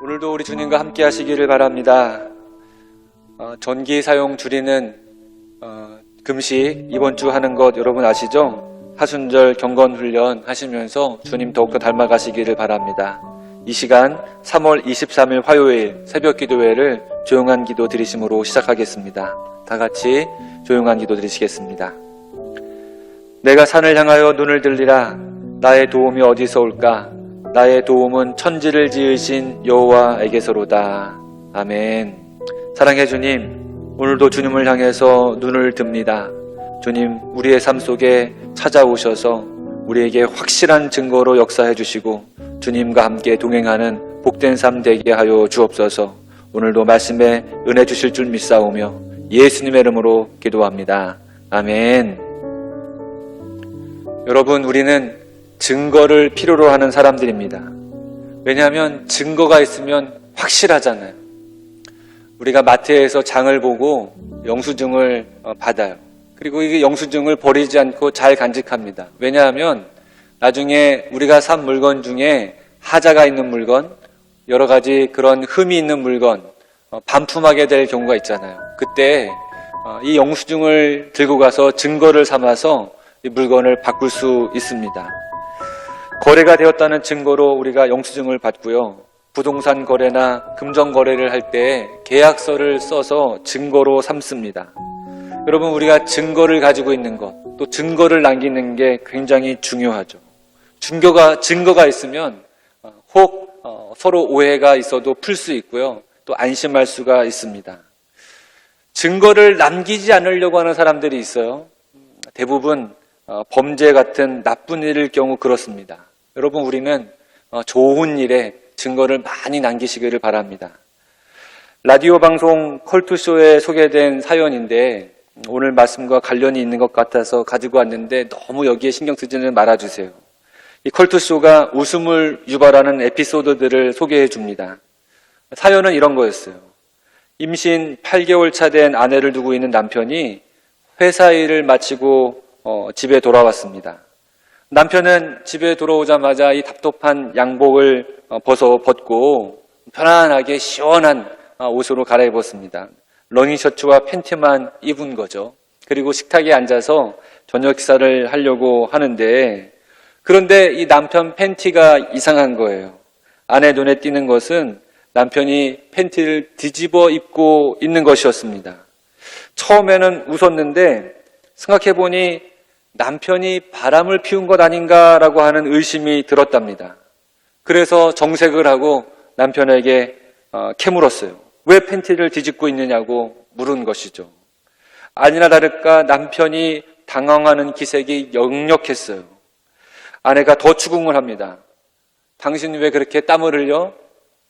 오늘도 우리 주님과 함께 하시기를 바랍니다. 전기 사용 줄이는 금식 이번 주 하는 것 여러분 아시죠? 하순절 경건 훈련 하시면서 주님 더욱더 닮아가시기를 바랍니다. 이 시간 3월 23일 화요일 새벽 기도회를 조용한 기도 드리심으로 시작하겠습니다. 다 같이 조용한 기도 드리시겠습니다. 내가 산을 향하여 눈을 들리라. 나의 도움이 어디서 올까? 나의 도움은 천지를 지으신 여호와에게서로다. 아멘. 사랑해 주님, 오늘도 주님을 향해서 눈을 듭니다. 주님, 우리의 삶 속에 찾아오셔서 우리에게 확실한 증거로 역사해 주시고 주님과 함께 동행하는 복된 삶 되게 하여 주옵소서. 오늘도 말씀에 은혜 주실 줄 믿사오며 예수님의 이름으로 기도합니다. 아멘. 여러분, 우리는 증거를 필요로 하는 사람들입니다. 왜냐하면 증거가 있으면 확실하잖아요. 우리가 마트에서 장을 보고 영수증을 받아요. 그리고 이 영수증을 버리지 않고 잘 간직합니다. 왜냐하면 나중에 우리가 산 물건 중에 하자가 있는 물건, 여러 가지 그런 흠이 있는 물건, 반품하게 될 경우가 있잖아요. 그때 이 영수증을 들고 가서 증거를 삼아서 이 물건을 바꿀 수 있습니다. 거래가 되었다는 증거로 우리가 영수증을 받고요. 부동산 거래나 금전 거래를 할 때 계약서를 써서 증거로 삼습니다. 여러분, 우리가 증거를 가지고 있는 것, 또 증거를 남기는 게 굉장히 중요하죠. 증거가 있으면 혹 서로 오해가 있어도 풀 수 있고요. 또 안심할 수가 있습니다. 증거를 남기지 않으려고 하는 사람들이 있어요. 대부분 범죄 같은 나쁜 일일 경우 그렇습니다. 여러분, 우리는 좋은 일에 증거를 많이 남기시기를 바랍니다. 라디오 방송 컬투쇼에 소개된 사연인데 오늘 말씀과 관련이 있는 것 같아서 가지고 왔는데 너무 여기에 신경 쓰지는 말아주세요. 이 컬투쇼가 웃음을 유발하는 에피소드들을 소개해 줍니다. 사연은 이런 거였어요. 임신 8개월 차 된 아내를 두고 있는 남편이 회사 일을 마치고 집에 돌아왔습니다. 남편은 집에 돌아오자마자 이 답답한 양복을 벗고 편안하게 시원한 옷으로 갈아입었습니다. 러닝셔츠와 팬티만 입은 거죠. 그리고 식탁에 앉아서 저녁 식사를 하려고 하는데, 그런데 이 남편 팬티가 이상한 거예요. 아내 눈에 띄는 것은 남편이 팬티를 뒤집어 입고 있는 것이었습니다. 처음에는 웃었는데 생각해보니 남편이 바람을 피운 것 아닌가라고 하는 의심이 들었답니다. 그래서 정색을 하고 남편에게 캐물었어요. 왜 팬티를 뒤집고 있느냐고 물은 것이죠. 아니나 다를까 남편이 당황하는 기색이 역력했어요. 아내가 더 추궁을 합니다. 당신 왜 그렇게 땀을 흘려?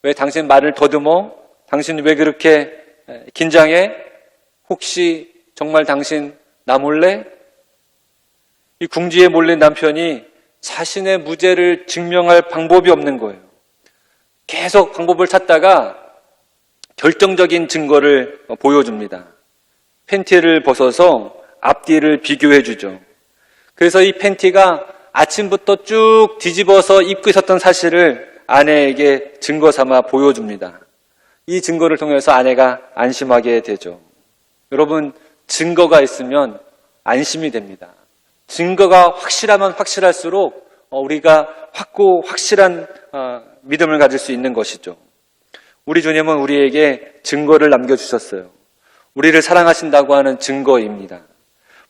왜 당신 말을 더듬어? 당신 왜 그렇게 긴장해? 혹시 정말 당신 나 몰래? 이 궁지에 몰린 남편이 자신의 무죄를 증명할 방법이 없는 거예요. 계속 방법을 찾다가 결정적인 증거를 보여줍니다. 팬티를 벗어서 앞뒤를 비교해 주죠. 그래서 이 팬티가 아침부터 쭉 뒤집어서 입고 있었던 사실을 아내에게 증거 삼아 보여줍니다. 이 증거를 통해서 아내가 안심하게 되죠. 여러분, 증거가 있으면 안심이 됩니다. 증거가 확실하면 확실할수록 우리가 확실한 믿음을 가질 수 있는 것이죠. 우리 주님은 우리에게 증거를 남겨주셨어요. 우리를 사랑하신다고 하는 증거입니다.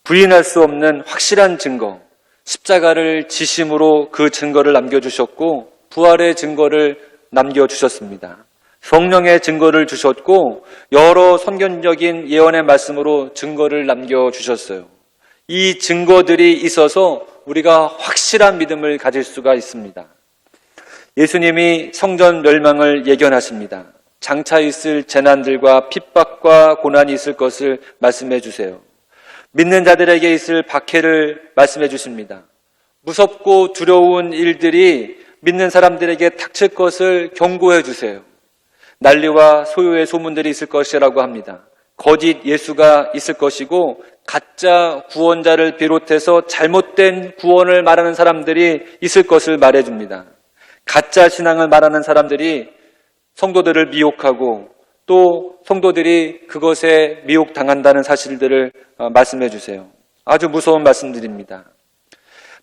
부인할 수 없는 확실한 증거, 십자가를 지심으로 그 증거를 남겨주셨고 부활의 증거를 남겨주셨습니다. 성령의 증거를 주셨고 여러 선견적인 예언의 말씀으로 증거를 남겨주셨어요. 이 증거들이 있어서 우리가 확실한 믿음을 가질 수가 있습니다. 예수님이 성전 멸망을 예견하십니다. 장차 있을 재난들과 핍박과 고난이 있을 것을 말씀해 주세요. 믿는 자들에게 있을 박해를 말씀해 주십니다. 무섭고 두려운 일들이 믿는 사람들에게 닥칠 것을 경고해 주세요. 난리와 소요의 소문들이 있을 것이라고 합니다. 거짓 예수가 있을 것이고 가짜 구원자를 비롯해서 잘못된 구원을 말하는 사람들이 있을 것을 말해줍니다. 가짜 신앙을 말하는 사람들이 성도들을 미혹하고 또 성도들이 그것에 미혹당한다는 사실들을 말씀해 주세요. 아주 무서운 말씀들입니다.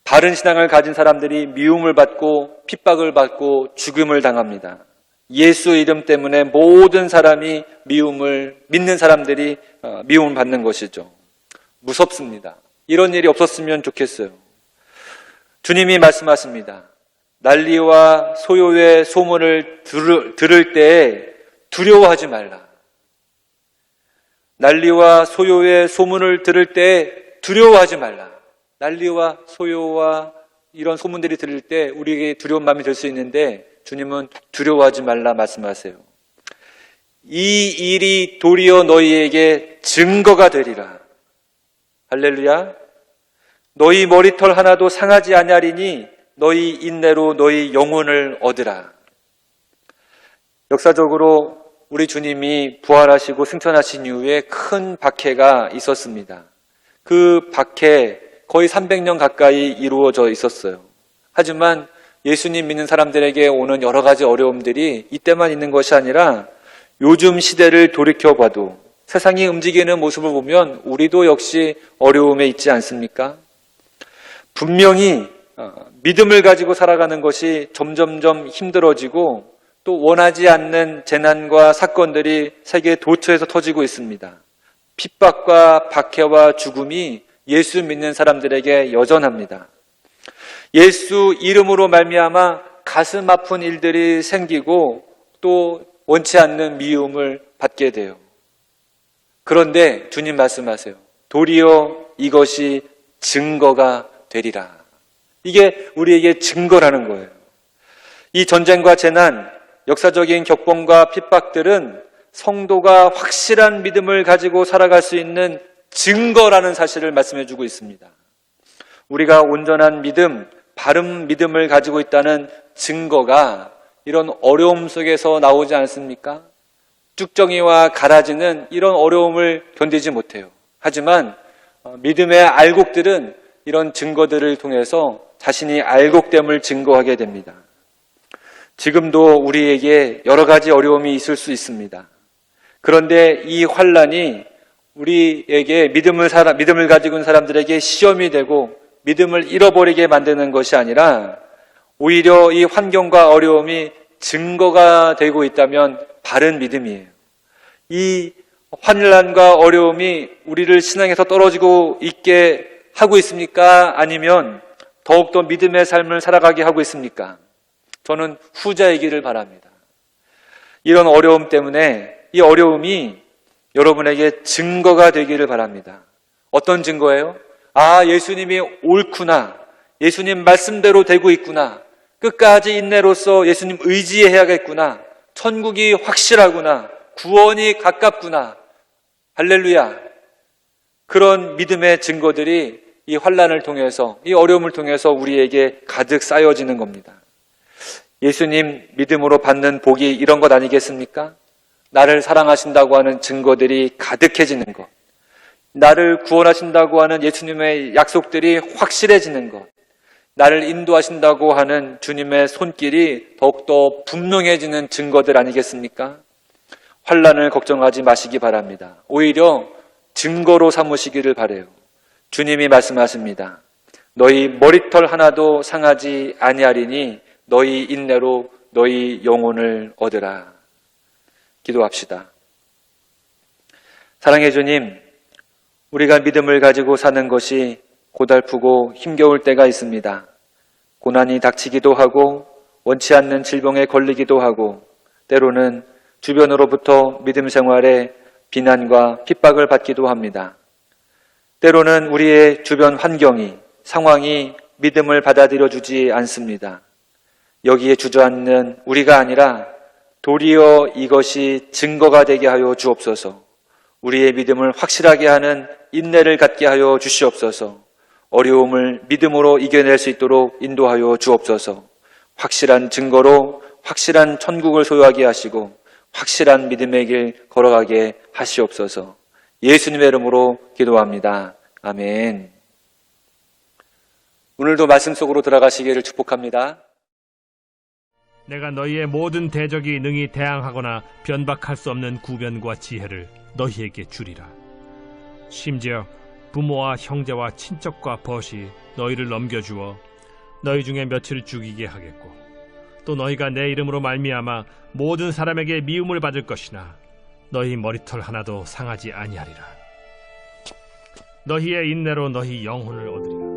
바른 신앙을 가진 사람들이 미움을 받고 핍박을 받고 죽음을 당합니다. 예수 이름 때문에 모든 사람이 믿는 사람들이 미움을 받는 것이죠. 무섭습니다. 이런 일이 없었으면 좋겠어요. 주님이 말씀하십니다. 난리와 소요의 소문을 들을 때에 두려워하지 말라. 난리와 소요의 소문을 들을 때에 두려워하지 말라. 난리와 소요와 이런 소문들이 들을 때 우리에게 두려운 마음이 들 수 있는데 주님은 두려워하지 말라 말씀하세요. 이 일이 도리어 너희에게 증거가 되리라. 할렐루야. 너희 머리털 하나도 상하지 아니하리니 너희 인내로 너희 영혼을 얻으라. 역사적으로 우리 주님이 부활하시고 승천하신 이후에 큰 박해가 있었습니다. 그 박해 거의 300년 가까이 이루어져 있었어요. 하지만 예수님 믿는 사람들에게 오는 여러 가지 어려움들이 이때만 있는 것이 아니라 요즘 시대를 돌이켜봐도 세상이 움직이는 모습을 보면 우리도 역시 어려움에 있지 않습니까? 분명히 믿음을 가지고 살아가는 것이 점점점 힘들어지고 또 원하지 않는 재난과 사건들이 세계 도처에서 터지고 있습니다. 핍박과 박해와 죽음이 예수 믿는 사람들에게 여전합니다. 예수 이름으로 말미암아 가슴 아픈 일들이 생기고 또 원치 않는 미움을 받게 돼요. 그런데 주님 말씀하세요. 도리어 이것이 증거가 되리라. 이게 우리에게 증거라는 거예요. 이 전쟁과 재난, 역사적인 격봉과 핍박들은 성도가 확실한 믿음을 가지고 살아갈 수 있는 증거라는 사실을 말씀해 주고 있습니다. 우리가 온전한 믿음, 바른 믿음을 가지고 있다는 증거가 이런 어려움 속에서 나오지 않습니까? 쭉정이와 가라지는 이런 어려움을 견디지 못해요. 하지만 믿음의 알곡들은 이런 증거들을 통해서 자신이 알곡됨을 증거하게 됩니다. 지금도 우리에게 여러 가지 어려움이 있을 수 있습니다. 그런데 이 환난이 우리에게 믿음을 가지고 있는 사람들에게 시험이 되고 믿음을 잃어버리게 만드는 것이 아니라 오히려 이 환경과 어려움이 증거가 되고 있다면 바른 믿음이에요. 이 환난과 어려움이 우리를 신앙에서 떨어지고 있게 하고 있습니까? 아니면 더욱더 믿음의 삶을 살아가게 하고 있습니까? 저는 후자이기를 바랍니다. 이런 어려움 때문에 이 어려움이 여러분에게 증거가 되기를 바랍니다. 어떤 증거예요? 아, 예수님이 옳구나. 예수님 말씀대로 되고 있구나. 끝까지 인내로서 예수님 의지해야겠구나. 천국이 확실하구나. 구원이 가깝구나. 할렐루야. 그런 믿음의 증거들이 이 환난을 통해서, 이 어려움을 통해서 우리에게 가득 쌓여지는 겁니다. 예수님 믿음으로 받는 복이 이런 것 아니겠습니까? 나를 사랑하신다고 하는 증거들이 가득해지는 것. 나를 구원하신다고 하는 예수님의 약속들이 확실해지는 것. 나를 인도하신다고 하는 주님의 손길이 더욱더 분명해지는 증거들 아니겠습니까? 환난을 걱정하지 마시기 바랍니다. 오히려 증거로 삼으시기를 바라요. 주님이 말씀하십니다. 너희 머리털 하나도 상하지 아니하리니 너희 인내로 너희 영혼을 얻으라. 기도합시다. 사랑해 주님, 우리가 믿음을 가지고 사는 것이 고달프고 힘겨울 때가 있습니다. 고난이 닥치기도 하고 원치 않는 질병에 걸리기도 하고 때로는 주변으로부터 믿음 생활에 비난과 핍박을 받기도 합니다. 때로는 우리의 주변 환경이, 상황이 믿음을 받아들여 주지 않습니다. 여기에 주저앉는 우리가 아니라 도리어 이것이 증거가 되게 하여 주옵소서. 우리의 믿음을 확실하게 하는 인내를 갖게 하여 주시옵소서. 어려움을 믿음으로 이겨낼 수 있도록 인도하여 주옵소서. 확실한 증거로 확실한 천국을 소유하게 하시고 확실한 믿음의 길 걸어가게 하시옵소서. 예수님의 이름으로 기도합니다. 아멘. 오늘도 말씀 속으로 들어가시기를 축복합니다. 내가 너희의 모든 대적이 능히 대항하거나 변박할 수 없는 구변과 지혜를 너희에게 주리라. 심지어 부모와 형제와 친척과 벗이 너희를 넘겨주어 너희 중에 며칠 죽이게 하겠고, 또 너희가 내 이름으로 말미암아 모든 사람에게 미움을 받을 것이나 너희 머리털 하나도 상하지 아니하리라. 너희의 인내로 너희 영혼을 얻으리라.